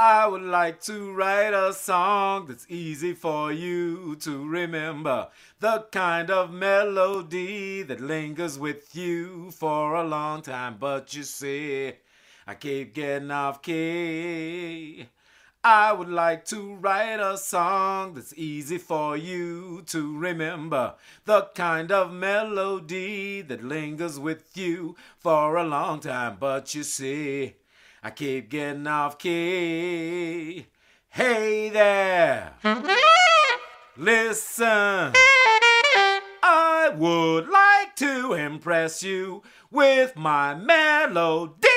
I would like to write a song that's easy for you to remember. The kind of melody that lingers with you for a long time. But you see, I keep getting off key. I would like to write a song that's easy for you to remember. The kind of melody that lingers with you for a long time. But you see, I keep getting off key. Hey there, listen. I would like to impress you with my melody.